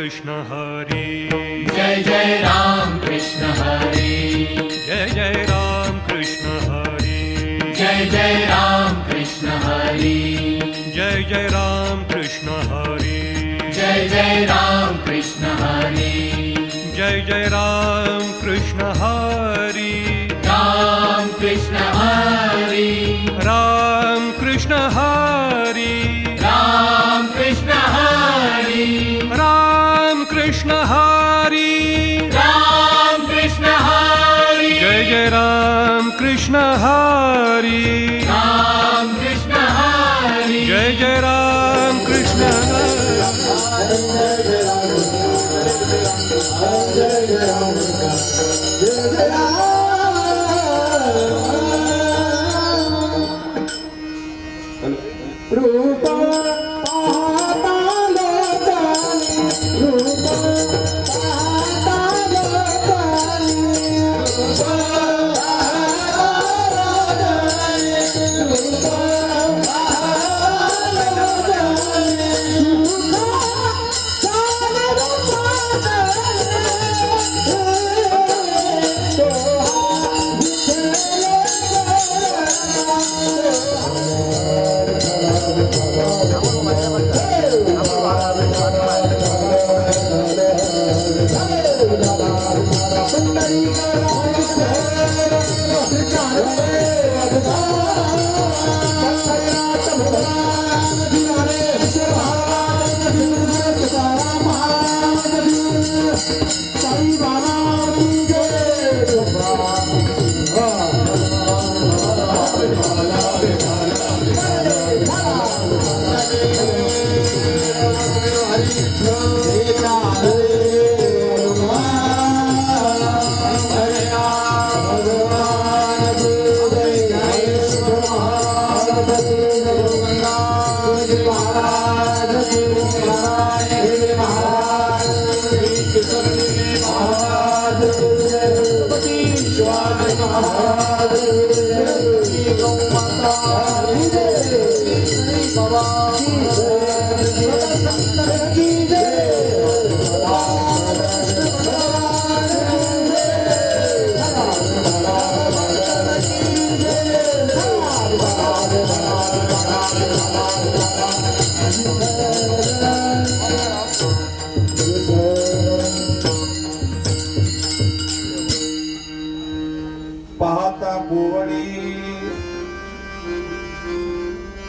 कृष्ण हरी जय जय राम कृष्ण हरी जय जय राम कृष्ण हरी जय जय राम कृष्ण हरी जय जय राम कृष्ण हरी जय जय राम कृष्ण हरी जय जय राम कृष्ण हरी राम कृष्ण हरी राम कृष्ण हरी राम कृष्ण हरी राम कृष्ण हरी राम कृष्ण हरी जय जय राम कृष्ण हरी राम कृष्ण हरी जय जय राम कृष्ण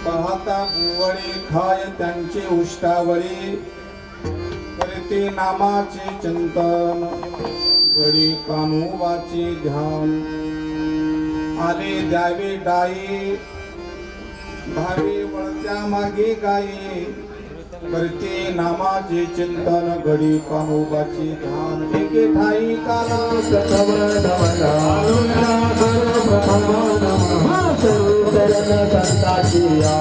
पाहता गोवळी खाय त्यांचे उष्टावळी करते नामाचे चिंतन गडी कानोबाचे ध्यान आले द्यावे डाई भावे वळत्या मागे गाई करते नामाचे चिंतन गडी कानोबाचे ध्यान एके ठाई काला चरण संताशिया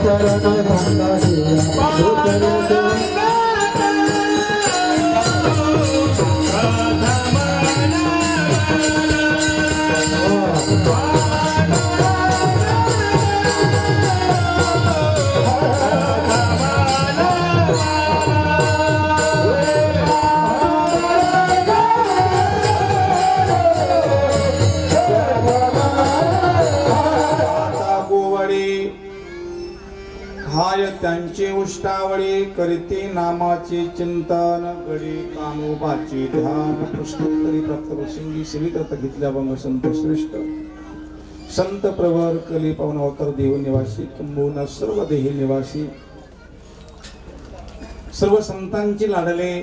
चरण संताशिया हाय त्यांचे उष्टावळी करते नामाचे चिंतन गडी कानोबाचे ध्यान पुष्पोत्तरी प्राप्त प्रसंगी सेवित घेतल्या बंग संत श्रेष्ठ संत प्रवर कली पावन अवतार देव निवासी किंबहुना सर्व देही निवासी सर्व संतांची लाडले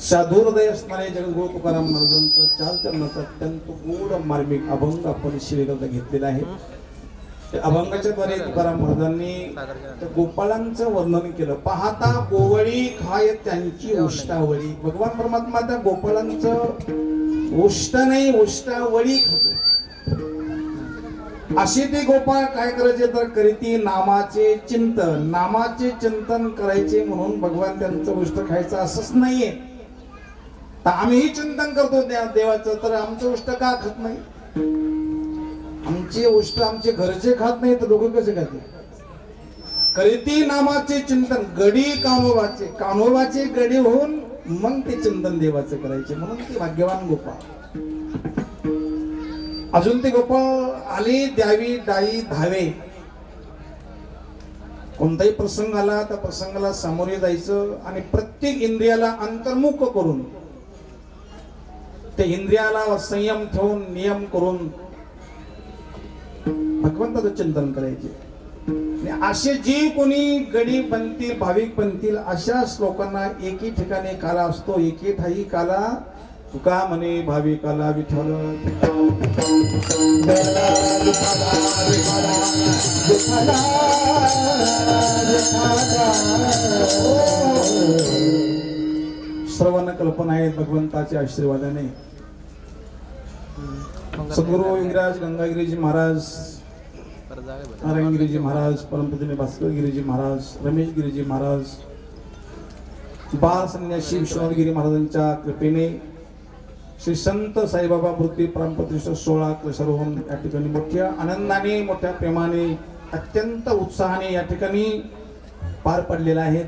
साधू हृदय असणारे जगद्गुरु तुकाराम महाराजांचा चार चरणाचा अत्यंत गोड मार्मिक अभंग आपण शिवेकरता घेतलेला आहे. अभंगाच्या द्वारे तुकाराम महाराजांनी गोपाळांचं वर्णन केलं. पाहता गोवळी खाय त्यांची उष्टावळी. भगवान परमात्मा त्या गोपाळांचं उष्ट नाही उष्टावळी खातो. असे ते गोपाळ काय करायचे तर करीती नामाचे चिंतन. नामाचे चिंतन करायचे म्हणून भगवान त्यांचं उष्ट खायचं असंच नाहीये. तर आम्हीही चिंतन करतो त्या देवाचं, तर आमचं उष्ट का खात नाही? आमचे उष्ट आमचे घरचे खात नाही तर लोक कसे खाते? करीती नामाचे चिंतन गडी कान्होबाचे गडी होऊन मग ते चिंतन देवाचे करायचे, म्हणून ते भाग्यवान गोपाळ. अजून ते गोपाळ आले द्यावी डाई धावे. कोणताही प्रसंग आला त्या प्रसंगाला सामोरे जायचं आणि प्रत्येक इंद्रियाला अंतर्मुख करून ते इंद्रियाला संयम ठेवून नियम करून भगवंताचं चिंतन करायचे. असे जे कोणी गडी बनतील भाविक बनतील अशा श्लोकांना एकी ठिकाणी काला असतो, एकी ठाई काला तुका म्हणे भाविकाला विठ्ठल. सर्वांना कल्पना आहेत भगवंताच्या आशीर्वादाने. सद्गुरु इंद्राज गंगागिरीजी महाराज, नारायणगिरीजी महाराज, परमपूजनीय भास्करगिरीजी महाराज, रमेशगिरीजी महाराज, बाळ संन्यासी विश्वनाथगिरी महाराजांच्या कृपेने श्री संत साईबाबा मूर्ती प्राणप्रतिष्ठा 16 क्लशरहून या ठिकाणी मोठ्या आनंदाने मोठ्या प्रेमाने अत्यंत उत्साहाने या ठिकाणी पार पडलेला आहे.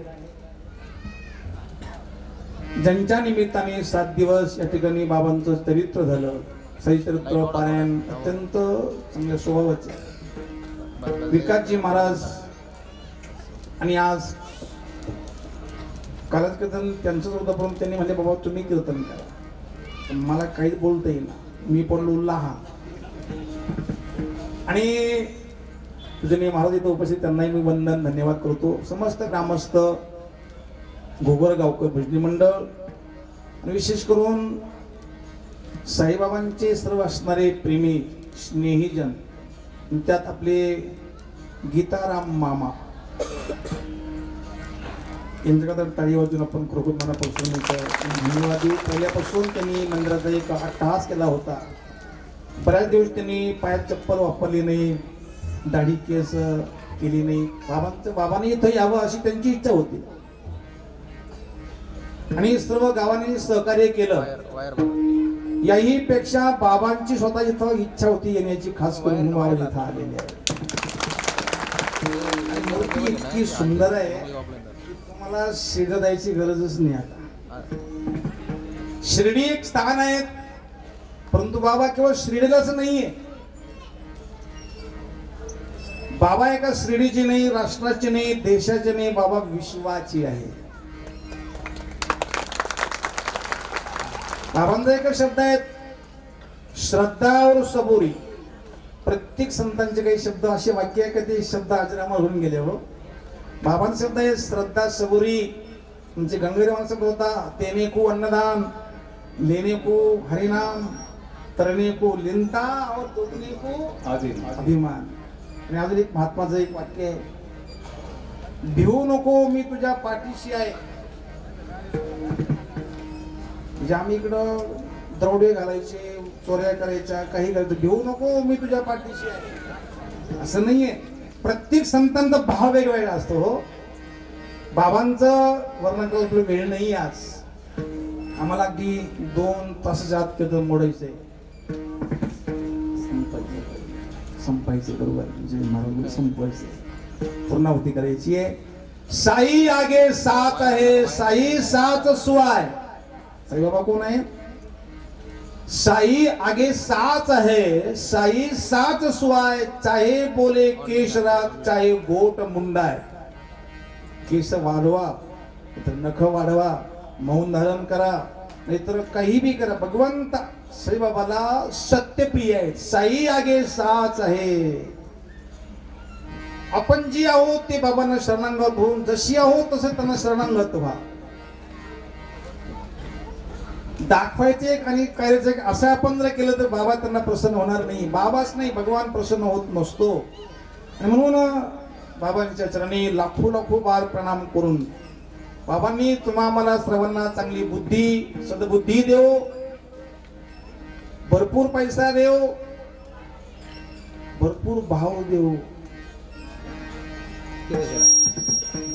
ज्यांच्या निमित्ताने 7 दिवस या ठिकाणी बाबांचं चरित्र झालं, सैचरित्र पारायण अत्यंत चांगल्या स्वभावाचे विकासजी महाराज. आणि आज कालच कीर्तन त्यांचंच होतं, पण त्यांनी म्हणजे बाबा तुम्ही कीर्तन करा. मला काहीच बोलता येईना, मी पडलो लहान. आणि पूजनीय महाराज इथं उपस्थित त्यांनाही मी वंदन धन्यवाद करतो. समस्त ग्रामस्थ घोगरगावकर भजनी मंडळ आणि विशेष करून साईबाबांचे सर्व असणारे प्रेमी स्नेहीजन, त्यात आपले गीताराम मामा यांच्याकडे टाळी वाजून आपण खरोखर मनापासून धन्यवाद देऊ. पहिल्यापासून त्यांनी मंदिराचा एक अट्टहास केला होता. बऱ्याच दिवस त्यांनी पायात चप्पल वापरली नाही, दाढी केस केली नाही. बाबांनी इथं यावं अशी त्यांची इच्छा होती आणि सर्व गावांनी सहकार्य केलं. याही पेक्षा बाबांची स्वतः इथं इच्छा होती येण्याची, खास करून बाबा इथं आलेले आहे. मूर्ती इतकी सुंदर आहे की तुम्हाला शिर्डी द्यायची गरजच नाही. आता शिर्डी एक स्थान आहे, परंतु बाबा केवळ शिर्डीलाच नाहीये. बाबा एका शिर्डीची नाही, राष्ट्राची नाही, देशाची नाही, बाबा विश्वाची आहे. बाबांचा एक शब्द आहे श्रद्धा और सबुरी. प्रत्येक संतांचे काही शब्द असे वाक्य आहे का ते शब्द अजरामर होऊन गेले. हो, बाबांचा शब्द आहे श्रद्धा सबुरी. म्हणजे गंगेरावांचा शब्द होता तेने को अन्नदान, लेने को हरिनाम, तरणे को लिंता और तोडणे को अभिमान. आणि अजून एक महात्माचं एक वाक्य आहे, भिवू नको मी तुझ्या पाठीशी आहे. म्हणजे आम्ही इकडं दरोडे घालायचे, चोऱ्या करायच्या, काही करायचं, भिवू नको मी तुझ्या पाठीशी आहे असं नाहीये. प्रत्येक संतांचा भाव वेगवेगळा असतो. हो, बाबांचं वर्णन करायला वेळ नाही आज. आम्हाला अगदी 2 तासाच्या आत कीर्तन मोडायचंय, संपायचे बरोबर, म्हणजे मला संपवायचे, पूर्णाहुती करायची आहे. साई आगे साथ आहे, साई साथ सुआय. साई बाबा कोण आहे? साई आगे साथ है, साई साथ सुआय. चाहे बोले केशराग, चाहे गोट मुंडाय. केस वाढवा, तर नख वाढवा, मौन धारण करा, नाहीतर काही बी करा. भगवंत साई बाबाला सत्यप्रिय आहेत. साई आगे साथ आहे. आपण जी आहोत ते बाबांना शरणागत होऊन, जशी आहोत तसे त्यांना शरणागत व्हा. दाखवायचे आणि करायचे असं आपण जर केलं तर बाबा त्यांना प्रसन्न होणार नाही. बाबाच नाही, भगवान प्रसन्न होत नसतो. आणि म्हणून बाबांच्या चरणी लाखो लाखो बार प्रणाम करून, बाबांनी तुम्हा मला सर्वांना चांगली बुद्धी सद्बुद्धी देव, भरपूर पैसा देव, भरपूर भाव देव.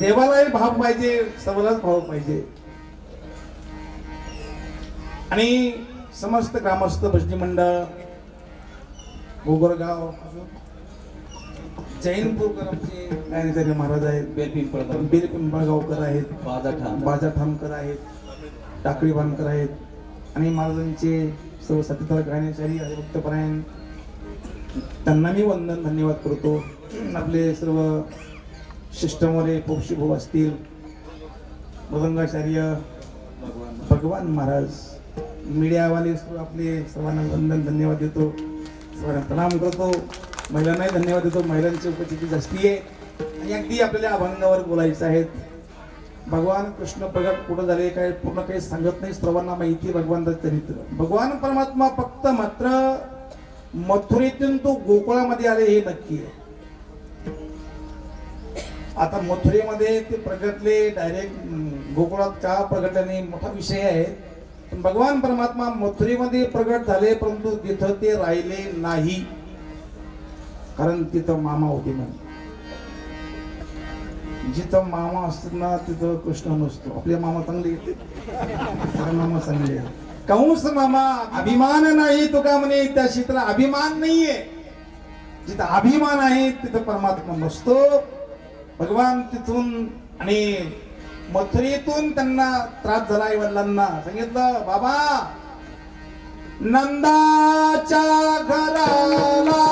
देवालाही भाव पाहिजे, सर्वांनाच भाव पाहिजे. आणि समस्त ग्रामस्थ भजनी मंडळ, गोगरगाव, जैनपूरकरांचे ज्ञानेश्वर महाराज आहेत, बेलपिंपळगावकर आहेत, बाजा ठामकर आहेत, टाकळी बांधकर आहेत आणि महाराजांचे सर्व सत्यता ज्ञानेश्वरी हरिभक्तपरायण त्यांना मी वंदन धन्यवाद करतो. आपले सर्व शिष्टमोरे पोक्षी भाऊ असतील, मृदंगाचार्य भगवान महाराज, मीडियावाले सर्व आपले सर्वांना वंदन धन्यवाद देतो, सर्वांना प्रणाम करतो. महिलांनाही धन्यवाद देतो. महिलांची उपस्थिती जास्ती आहे आणि अगदी आपल्याला अभंगावर बोलायचं आहे. भगवान कृष्ण प्रगट कुठं झाले काय पूर्ण काही सांगत नाही, सर्वांना माहिती भगवानचं चरित्र. भगवान परमात्मा फक्त मात्र मथुरेतून तो गोकुळामध्ये आले हे नक्की आहे. आता मथुरेमध्ये ते प्रगटले डायरेक्ट गोकुळात का प्रगटल्याने मोठा विषय आहे. पण भगवान परमात्मा मथुरेमध्ये प्रगट झाले परंतु तिथं ते राहिले नाही, कारण तिथं मामा होते म्हणे. जिथं मामा असतात ना तिथं कृष्ण नसतो. आपले मामा चांगले येते, मामा चांगले. कंस मामा अभिमान नाही तुका म्हणे, त्या क्षेत्राला अभिमान नाहीये. जिथं अभिमान आहे तिथं परमात्मा नसतो. भगवान तिथून आणि मथुरेतून त्यांना त्रास झाला. आई वडिलांना सांगितलं, बाबा नंदाच्या घराला,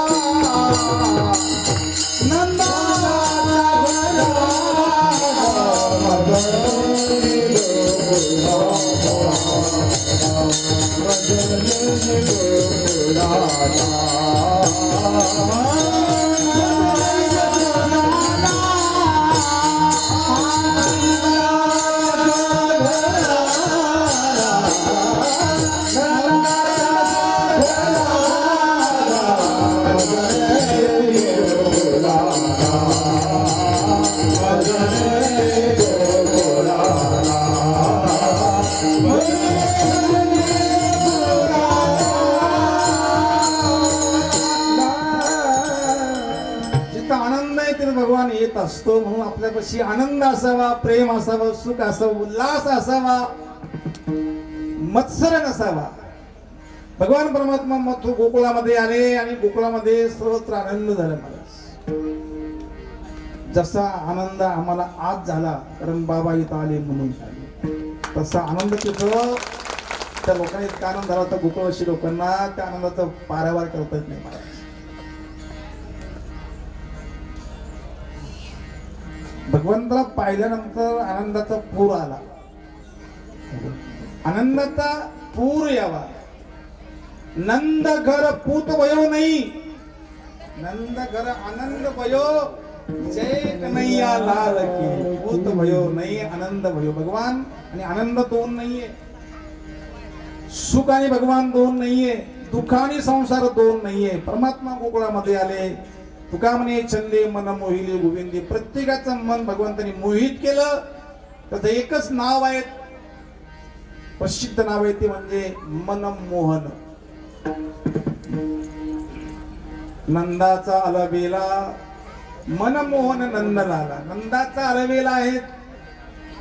भगवान येत असतो. म्हणून आपल्यापाशी आनंद असावा, प्रेम असावं, सुख असावं, उल्हास असावा, मत्सर नसावा. भगवान परमात्मा मथुर गोकुळामध्ये आले आणि गोकुळामध्ये सर्वत्र आनंद झाला. महाराज जसा आनंद आम्हाला आज झाला कारण बाबा इथं आले म्हणून, तसा आनंद तिथं त्या लोकांना इतका आनंद झाला होता. गोकुळवासी लोकांना त्या आनंदाचा पारावार करता येत नाही. महाराज भगवंताला पाहिल्यानंतर आनंदाचा पूर आला. आनंदाचा पूर यावा. नंद घर पूत वयो नाही, नंद घर आनंद वयो, जय कन्हैया लाल की. पूत वयो नाही, आनंद वयो. भगवान आणि आनंद दोन नाहीये, सुख आणि भगवान दोन नाहीये, दुःख आणि संसार दोन नाहीये. परमात्मा गोकुळामध्ये आले. तुका म्हणे छंदे मन मोहिले गोविंदे. प्रत्येकाचं मन भगवंताने मोहित केलं. त्याचं एकच नाव आहे, प्रसिद्ध नाव आहे, ते म्हणजे मनमोहन. नंदाचा अलबेला मनमोहन नंदलाला. नंदाचा अलबेला आहे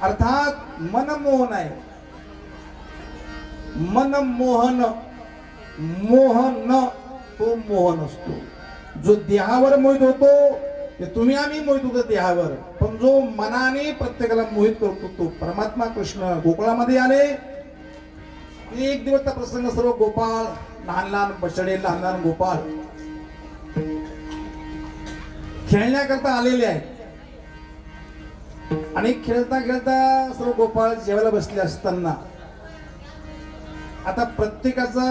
अर्थात मनमोहन आहे. मनमोहन, मोहन तो मोहन असतो. जो देहावर मोहित होतो ते तुम्ही आम्ही मोहित होतो देहावर, पण जो मनाने प्रत्येकाला मोहित करतो तो परमात्मा कृष्ण गोकुळामध्ये आले. एक दिवसचा प्रसंग. सर्व गोपाळ, लहान लहान बछडे, लहान लहान गोपाळ खेळण्याकरता आलेले आहेत. आणि खेळता खेळता सर्व गोपाळ जेवायला बसले असताना आता प्रत्येकाचा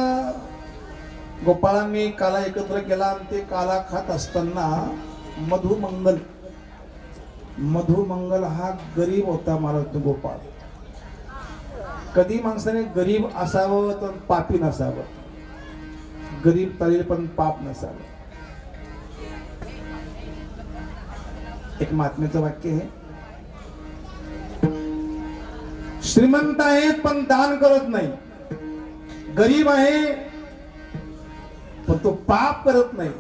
गोपाळांनी काला एकत्र केला आणि ते काला खात असताना मधुमंगल, मधुमंगल हा गरीब होता. महाराज गोपाळ. कधी माणसाने गरीब असावं तर पापी नसावं, गरीब चालेल पण पाप नसावं. एक महात्म्याचं वाक्य आहे, श्रीमंत आहेत पण दान करत नाही, गरीब आहे पण तो पाप करत नाही,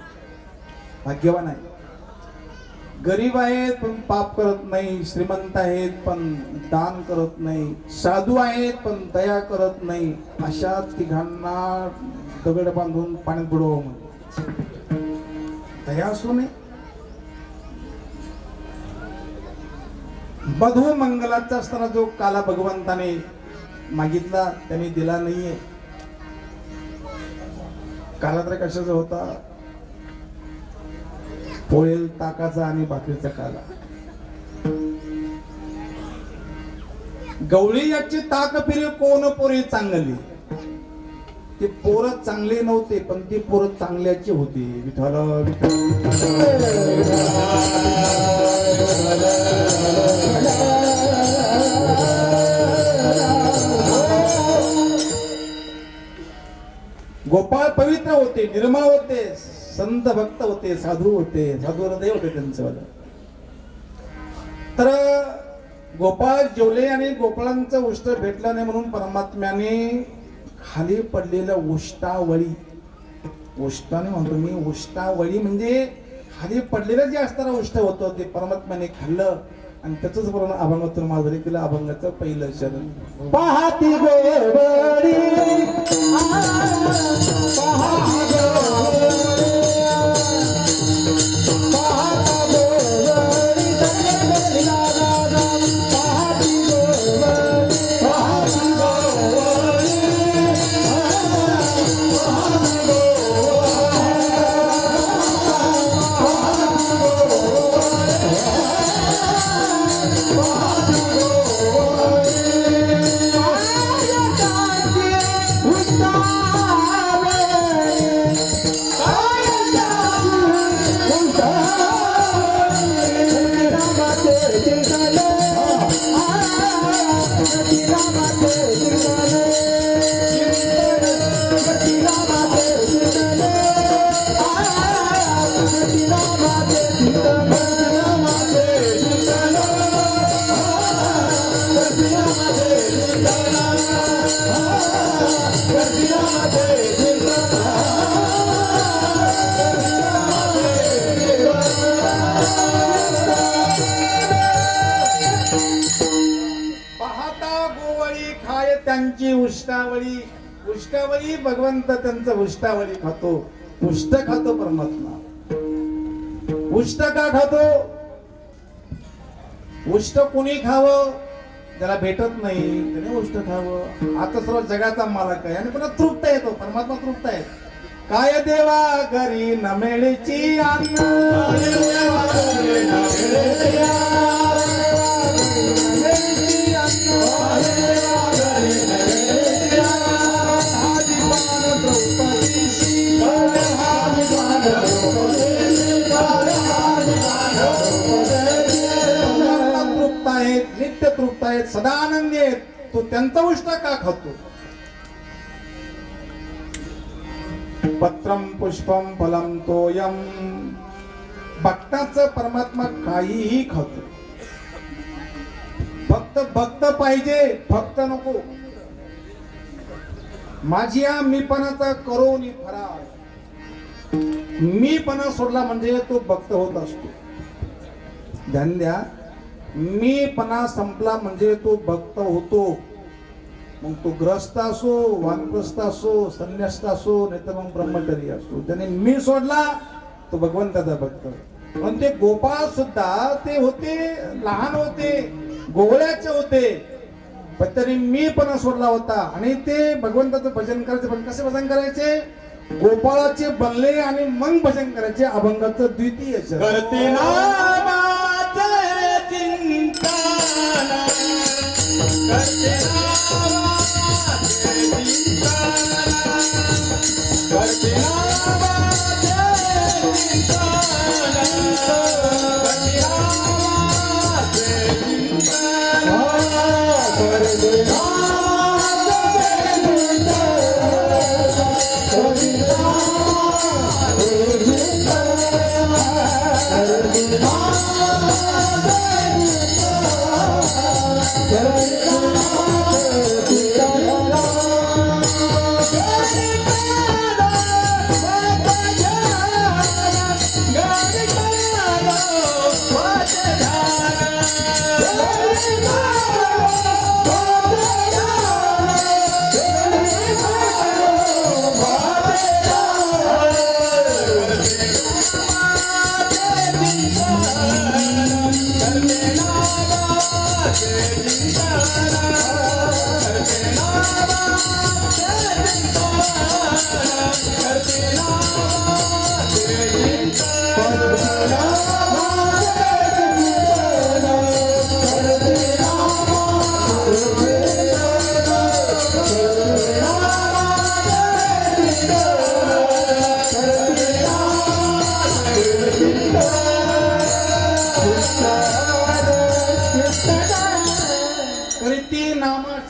भाग्यवान आहे. गरीब आहेत पण पाप करत नाही, श्रीमंत आहेत पण दान करत नाही, साधू आहेत पण दया करत नाही. अशा तिघांना दगड बांधून पाण्यात बुडवा. दया असू नये, बधू मंगलाचा असताना जो काला भगवंताने मागितला त्यांनी दिला नाहीये. काला तर कशाचा होता? पोळेल ताकाचा आणि भाकरीचा काला. गवळी याची ताक पिरी कोण पोरी चांगली. ते पोरं चांगले नव्हते पण ती पोरं चांगल्याची होती. विठ्ठल गोपाळ पवित्र होते, निर्मळ होते, संत भक्त होते, साधू होते, साधू हृदय होते त्यांचं. तर गोपाळ जेवले आणि गोपाळांचं उष्ट भेटलं नाही म्हणून परमात्म्याने खाली पडलेलं उष्टावळी, उष्टाने म्हणतो मी, उष्टावळी म्हणजे खाली पडलेलं जे असताना उष्ट होतं ते परमात्म्याने खाल्लं आणि त्याच बरोबर अभंगातून माधुरी केलं. अभंगाचं पहिलं शरण पाहती गोवडी त्यांची उष्टावळी. उष्टावळी भगवंत त्यांचं उष्टावळी खातो. उष्ट खातो परमात्मा. उष्ट का खातो? उष्ट कोणी खावं? ज्याला भेटत नाही त्याने उष्ट खावं. आता सर्व जगाचा मालक आहे आणि पुन्हा तृप्त येतो. परमात्मा तृप्त आहे. काय देवा घरी न मिळेची अन्न, तृप्त आहेत, नित्य तृप्त आहेत, सदा आनंदी आहेत. तो त्यांचा उष्ट का खातो? पत्रम पुष्पम फलम तोयम. भक्ताचं परमात्मा काहीही खातो. फक्त भक्त पाहिजे, भक्त नको. माझ्या मीपणाचा करोनी फराळ. मीपणा सोडला म्हणजे तो भक्त होत असतो. ध्यान द्या, मीपणा संपला म्हणजे तो भक्त होतो. मग तो ग्रस्त असो, वानप्रस्थ असो, संन्यास्त असो, नाही तर मग ब्रह्मचारी असो, त्याने मी सोडला तो भगवंताचा भक्त. पण ते गोपाळ सुद्धा ते होते, लहान होते, गोवळ्याचे होते, पण त्यांनी मीपणा सोडला होता आणि ते भगवंताचं भजन करायचे. पण कसे भजन करायचे? गोपाळाचे बनले आणि मग भजन करायचे. अभंगाचं द्वितीय करते नामाचे चिंतन, करते नामाचे चिंतन, करते नामाचे चिंतन, करते नामाचे चिंतन, करते Oh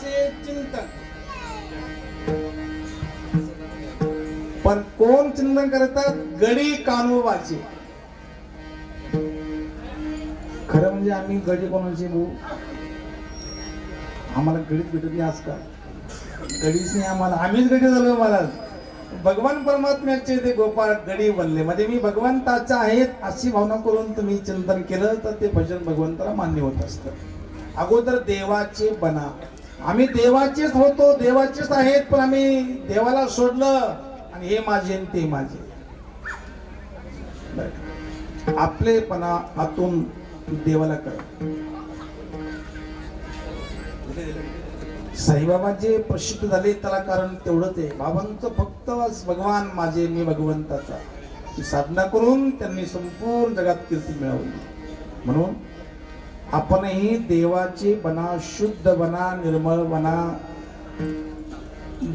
देवाचे चिंतन. पण कोण चिंतन करतात? गडी कान्होबाचे. खरं म्हणजे आम्ही गडी कोणाचे भाऊ? आम्हाला गडीत भेटत नाही आजकाल. गडीच नाही आम्हाला, आम्हीच गडी झालो महाराज. भगवान परमात्म्याचे ते गोपाळ गडी बनले. म्हणजे मी भगवंताचा आहेत अशी भावना करून तुम्ही चिंतन केलं तर ते भजन भगवंताला मान्य होत असतं. अगोदर देवाचे बना. आम्ही देवाचेच होतो, देवाचेच आहेत, पण आम्ही देवाला सोडलं आणि हे माझे आणि ते माझे. आपलेपणा आतून देवाला कळ. साईबाबा जे प्रसिद्ध झाले त्याला कारण तेवढंच आहे. बाबांचं फक्त भगवान माझे, मी भगवंताचा ही साधना करून त्यांनी संपूर्ण जगात कीर्ती मिळवली. म्हणून आपणही देवाचे बना, शुद्ध बना, निर्मळ बना.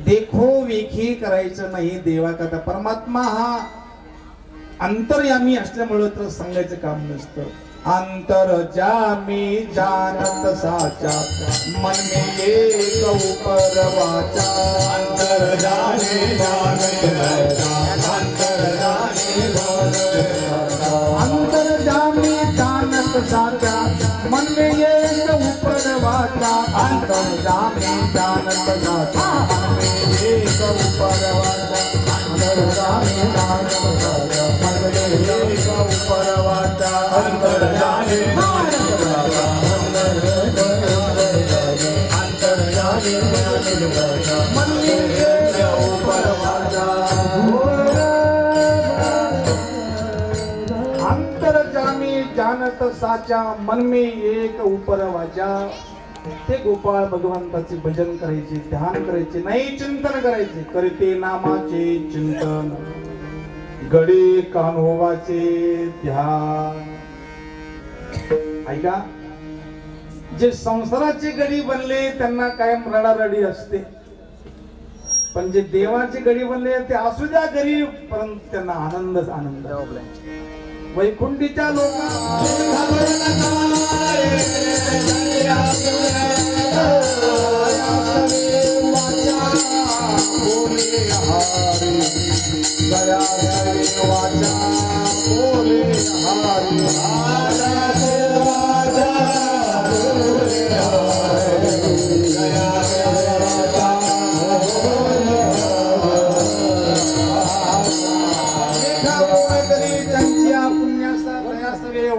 देखो वेखी करायचं नाही देवाकरता. परमात्मा हा अंतर्यामी असल्यामुळे तर सांगायचं काम नसतं. अंतर जामी जानत साचा, मन में एक ऊपर वाचा. अंतर जाने जानत साचा, अंतर जाने अंतर जामी जानत साचा, मन में एक ऊपर वाचा. अंतर जामी जानत साचा, मन में एक ऊपर वाचा. अंतर जामी जानत साचा, मन में एक ऊपर वाचा. अंतर जाने जानत साचा, अंतर जाने जानत साचा, मन में एक ऊपर वाचा. अंतर जामी जानत साचा, मन में एक ऊपर वाचा. ते गोपाळ भगवंताचे भजन करायचे, ध्यान करायचे, नाही चिंतन करायचे. करते नामाचे चिंतन, गडी कान्होबाचे ध्यान. ऐका, जे संसाराचे गडी बनले त्यांना कायम रडारडी असते, पण जे देवाचे गडी बनले ते असू द्या गरीब, परंतु त्यांना आनंदच आनंद. वैकुंठीच्या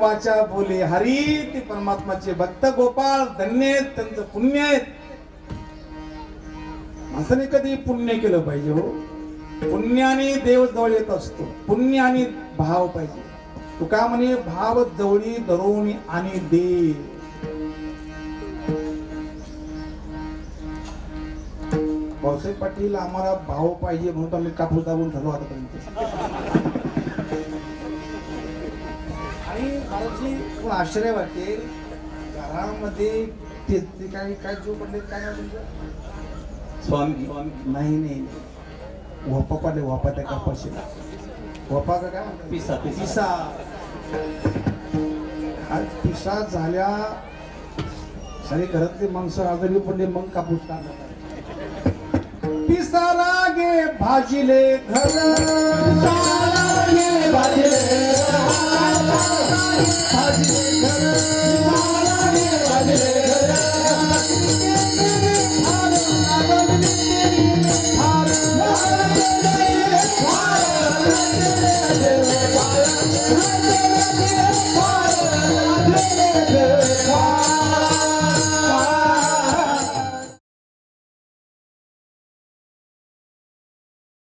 वाचा बोले हरी. ते परमात्माचे भक्त गोपाळ धन्य आहेत, त्यांचं पुण्य आहेत. माणसाने कधी पुण्य केलं पाहिजे हो. पुण्याने देव जवळ येत असतो. पुण्य आणि भाव पाहिजे. तुका म्हणे भाव जवळी धरून आणि दे. भाऊसाहेब पाटील आम्हाला भाव पाहिजे म्हणून आम्ही कापूस दाबून ठरलो आतापर्यंत. आणि महाराजजी पण आश्चर्य वाटेल, घरामध्ये ते काय काय जो पडले काय नाव तुमचं? नाही नाही वापा पाडले. वापा त्या कापाशी वापा का काय म्हणतात? पिसा. पिसा. आज पिसा झाल्या सारे घरातले माणसं आजारी पडले, मग कापूस काढला. पिसा लागे भाजीले घर, भाजीले घर,